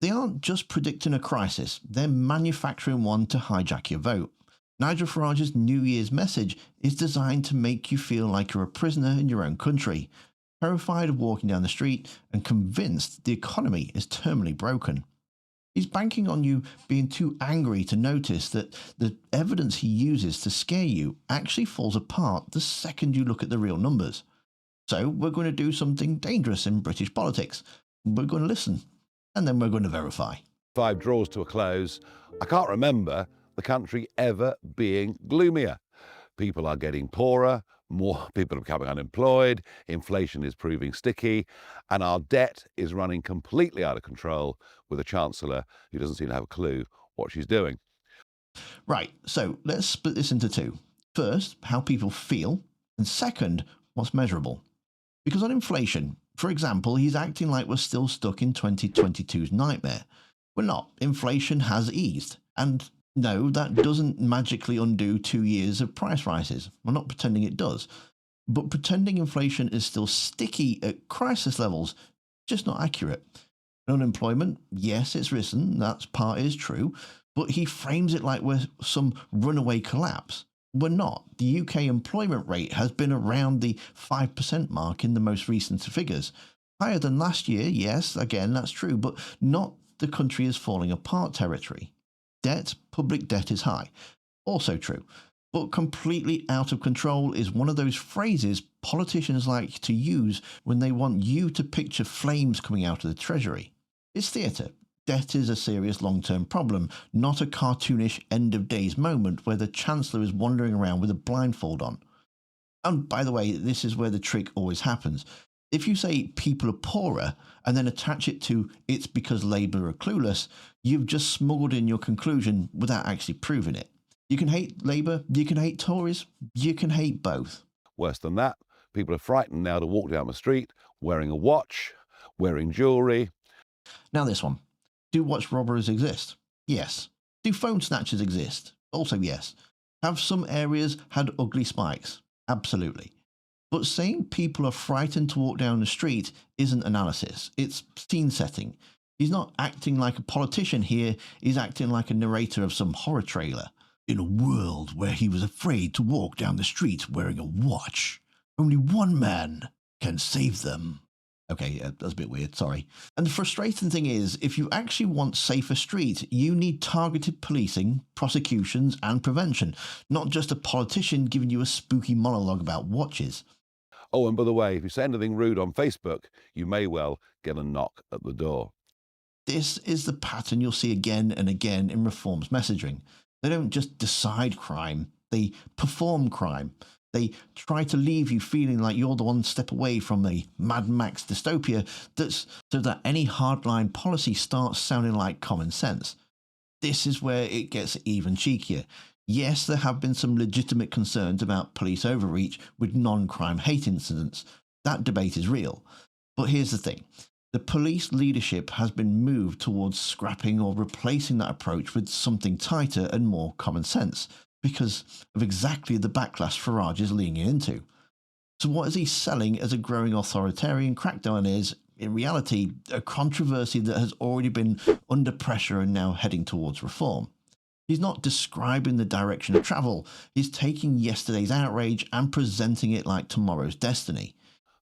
They aren't just predicting a crisis, they're manufacturing one to hijack your vote. Nigel Farage's New Year's message is designed to make you feel like you're a prisoner in your own country, terrified of walking down the street and convinced the economy is terminally broken. He's banking on you being too angry to notice that the evidence he uses to scare you actually falls apart the second you look at the real numbers. So we're going to do something dangerous in British politics. We're going to listen, and then we're going to verify. 5 draws to a close. I can't remember the country ever being gloomier. People are getting poorer, more people are becoming unemployed, inflation is proving sticky, and our debt is running completely out of control with a chancellor who doesn't seem to have a clue what she's doing. Right, so let's split this into two. First, how people feel, and second, what's measurable. Because on inflation, for example, he's acting like we're still stuck in 2022's nightmare. We're not. Inflation has eased. And no, that doesn't magically undo 2 years of price rises. We're not pretending it does. But pretending inflation is still sticky at crisis levels, just not accurate. Unemployment, yes, it's risen, that part is true, but he frames it like we're some runaway collapse. We're not. The UK employment rate has been around the 5% mark in the most recent figures. Higher than last year, yes, again, that's true, but not the country is falling apart territory. Debt, public debt is high. Also true. But completely out of control is one of those phrases politicians like to use when they want you to picture flames coming out of the Treasury. It's theatre. Debt is a serious long-term problem, not a cartoonish end-of-days moment where the Chancellor is wandering around with a blindfold on. And by the way, this is where the trick always happens. If you say people are poorer and then attach it to it's because Labour are clueless, you've just smuggled in your conclusion without actually proving it. You can hate Labour, you can hate Tories, you can hate both. Worse than that, people are frightened now to walk down the street wearing a watch, wearing jewellery. Now this one. Do watch robbers exist? Yes. Do phone snatchers exist? Also yes. Have some areas had ugly spikes? Absolutely. But saying people are frightened to walk down the street isn't analysis, it's scene setting. He's not acting like a politician here, he's acting like a narrator of some horror trailer. In a world where he was afraid to walk down the street wearing a watch, only one man can save them. Okay, that's a bit weird, sorry. And the frustrating thing is, if you actually want safer streets, you need targeted policing, prosecutions, and prevention, not just a politician giving you a spooky monologue about watches. Oh, and by the way, if you say anything rude on Facebook, you may well get a knock at the door. This is the pattern you'll see again and again in Reform's messaging. They don't just decide crime, they perform crime. They try to leave you feeling like you're the one step away from a Mad Max dystopia so that any hardline policy starts sounding like common sense. This is where it gets even cheekier. Yes, there have been some legitimate concerns about police overreach with non-crime hate incidents. That debate is real. But here's the thing. The police leadership has been moved towards scrapping or replacing that approach with something tighter and more common sense, because of exactly the backlash Farage is leaning into. So what is he selling as a growing authoritarian crackdown is, in reality, a controversy that has already been under pressure and now heading towards reform. He's not describing the direction of travel, he's taking yesterday's outrage and presenting it like tomorrow's destiny.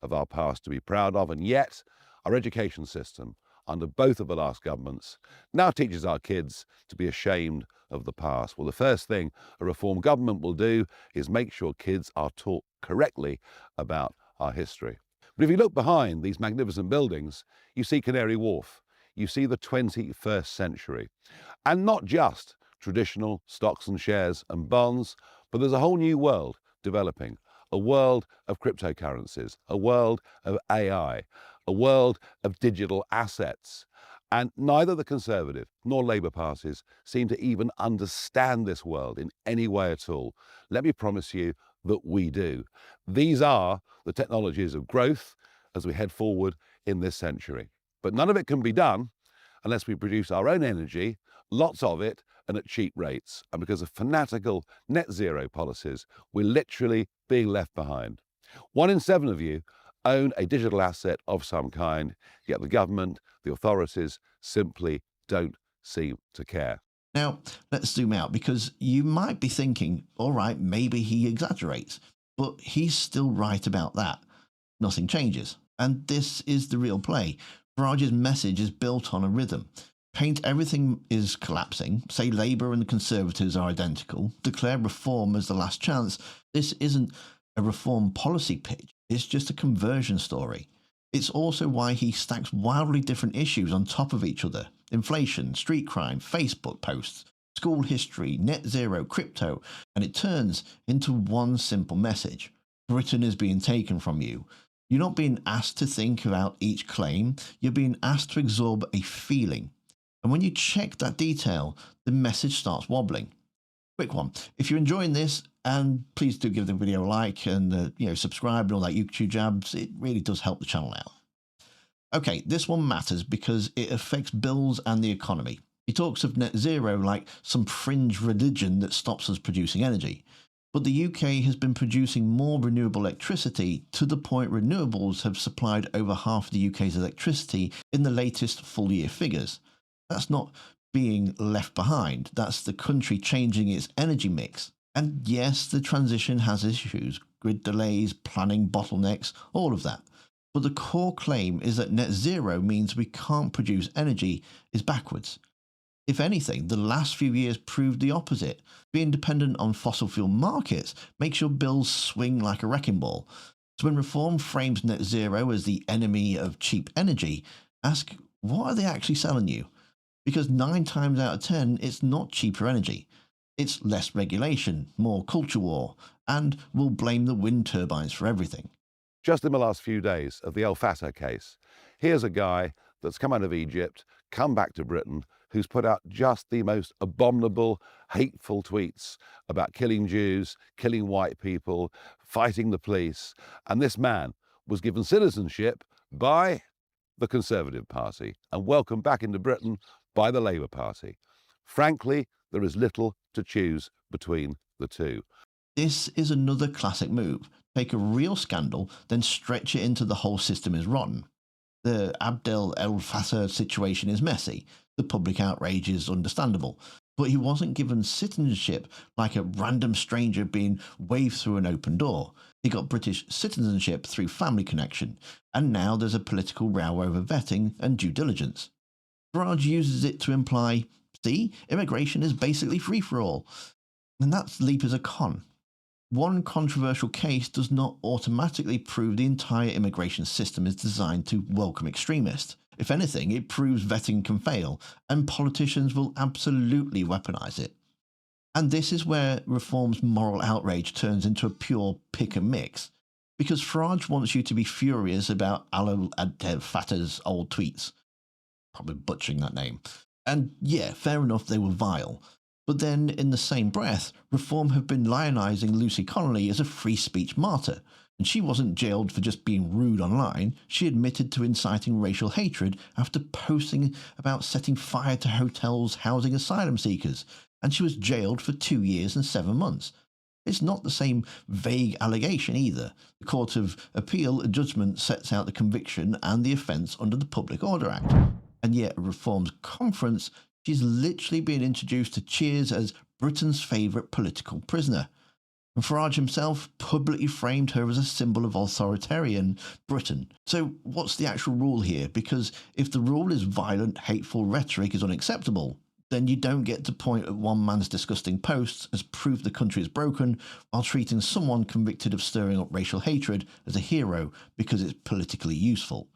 Of our past to be proud of, and yet our education system, under both of the last governments, now teaches our kids to be ashamed of the past. Well, the first thing a reform government will do is make sure kids are taught correctly about our history. But if you look behind these magnificent buildings, you see Canary Wharf, you see the 21st century, and not just traditional stocks and shares and bonds, but there's a whole new world developing, a world of cryptocurrencies, a world of AI, a world of digital assets. And neither the Conservative nor Labour parties seem to even understand this world in any way at all. Let me promise you that we do. These are the technologies of growth as we head forward in this century. But none of it can be done unless we produce our own energy, lots of it, and at cheap rates. And because of fanatical net zero policies, we're literally being left behind. 1 in 7 of you own a digital asset of some kind, yet the government, the authorities, simply don't seem to care. Now, let's zoom out because you might be thinking, all right, maybe he exaggerates, but he's still right about that. Nothing changes. And this is the real play. Farage's message is built on a rhythm. Paint everything is collapsing, say Labour and the Conservatives are identical, declare reform as the last chance. This isn't a reform policy pitch, it's just a conversion story. It's also why he stacks wildly different issues on top of each other. Inflation, street crime, Facebook posts, school history, net zero, crypto, and it turns into one simple message. Britain is being taken from you. You're not being asked to think about each claim, you're being asked to absorb a feeling. And when you check that detail, the message starts wobbling. Quick one. If you're enjoying this, and please do give the video a like and subscribe and all that YouTube jabs, it really does help the channel out. Okay, this one matters because it affects bills and the economy. He talks of net zero like some fringe religion that stops us producing energy. But the UK has been producing more renewable electricity to the point renewables have supplied over half of the UK's electricity in the latest full year figures. That's not being left behind. That's the country changing its energy mix. And yes, the transition has issues, grid delays, planning bottlenecks, all of that. But the core claim is that net zero means we can't produce energy is backwards. If anything, the last few years proved the opposite. Being dependent on fossil fuel markets makes your bills swing like a wrecking ball. So when Reform frames net zero as the enemy of cheap energy, ask, what are they actually selling you? Because 9 times out of 10, it's not cheaper energy. It's less regulation, more culture war, and we'll blame the wind turbines for everything. Just in the last few days of the El Fatah case, here's a guy that's come out of Egypt, come back to Britain, who's put out just the most abominable, hateful tweets about killing Jews, killing white people, fighting the police. And this man was given citizenship by the Conservative Party and welcomed back into Britain by the Labour Party. Frankly, there is little to choose between the two. This is another classic move. Take a real scandal, then stretch it into the whole system is rotten. The Abdel El Fattah situation is messy. The public outrage is understandable. But he wasn't given citizenship like a random stranger being waved through an open door. He got British citizenship through family connection, and now there's a political row over vetting and due diligence. Farage uses it to imply, see, immigration is basically free for all. And that leap is a con. One controversial case does not automatically prove the entire immigration system is designed to welcome extremists. If anything, it proves vetting can fail, and politicians will absolutely weaponize it. And this is where Reform's moral outrage turns into a pure pick and mix. Because Farage wants you to be furious about Abdel Fattah's old tweets. Probably butchering that name. And yeah, fair enough, they were vile. But then, in the same breath, Reform have been lionising Lucy Connolly as a free speech martyr. And she wasn't jailed for just being rude online. She admitted to inciting racial hatred after posting about setting fire to hotels housing asylum seekers. And she was jailed for 2 years and 7 months. It's not the same vague allegation either. The Court of Appeal judgment sets out the conviction and the offence under the Public Order Act. And yet, at Reform's conference, she's literally being introduced to Cheers as Britain's favourite political prisoner. And Farage himself publicly framed her as a symbol of authoritarian Britain. So what's the actual rule here? Because if the rule is violent, hateful rhetoric is unacceptable, then you don't get to point at one man's disgusting posts as proof the country is broken while treating someone convicted of stirring up racial hatred as a hero because it's politically useful.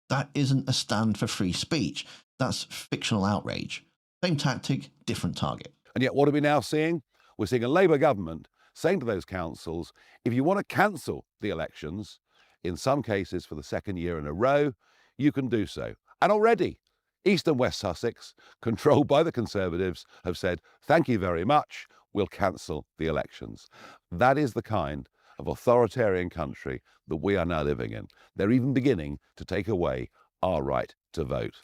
That isn't a stand for free speech. That's fictional outrage. Same tactic, different target. And yet what are we now seeing? We're seeing a Labour government saying to those councils, if you want to cancel the elections, in some cases for the second year in a row, you can do so. And already, East and West Sussex, controlled by the Conservatives, have said, thank you very much, we'll cancel the elections. That is the kind of authoritarian country that we are now living in. They're even beginning to take away our right to vote.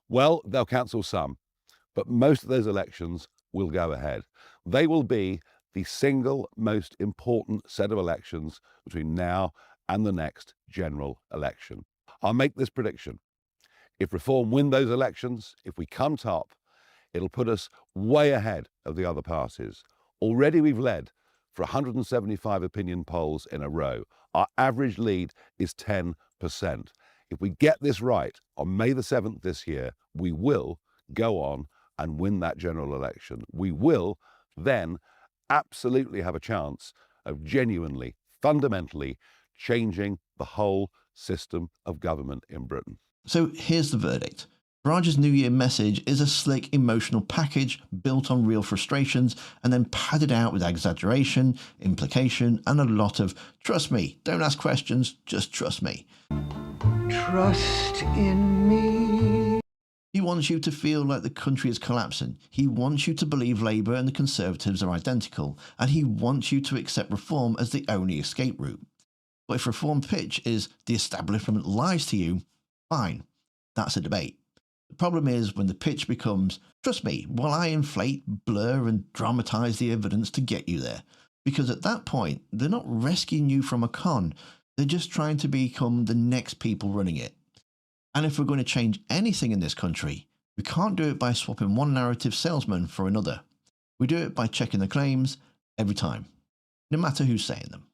Well, they'll cancel some, but most of those elections will go ahead. They will be the single most important set of elections between now and the next general election. I'll make this prediction. If Reform win those elections, if we come top, it'll put us way ahead of the other parties. Already we've led for 175 opinion polls in a row. Our average lead is 10%. If we get this right on May the 7th this year, we will go on and win that general election. We will then absolutely have a chance of genuinely, fundamentally changing the whole system of government in Britain. So here's the verdict. Farage's New Year message is a slick emotional package built on real frustrations and then padded out with exaggeration, implication, and a lot of trust me, don't ask questions, just trust me. Trust in me. He wants you to feel like the country is collapsing. He wants you to believe Labour and the Conservatives are identical, and he wants you to accept reform as the only escape route. But if reform pitch is the establishment lies to you, fine, that's a debate. The problem is when the pitch becomes, trust me, while I inflate, blur and dramatise the evidence to get you there. Because at that point, they're not rescuing you from a con, they're just trying to become the next people running it. And if we're going to change anything in this country, we can't do it by swapping one narrative salesman for another. We do it by checking the claims every time, no matter who's saying them.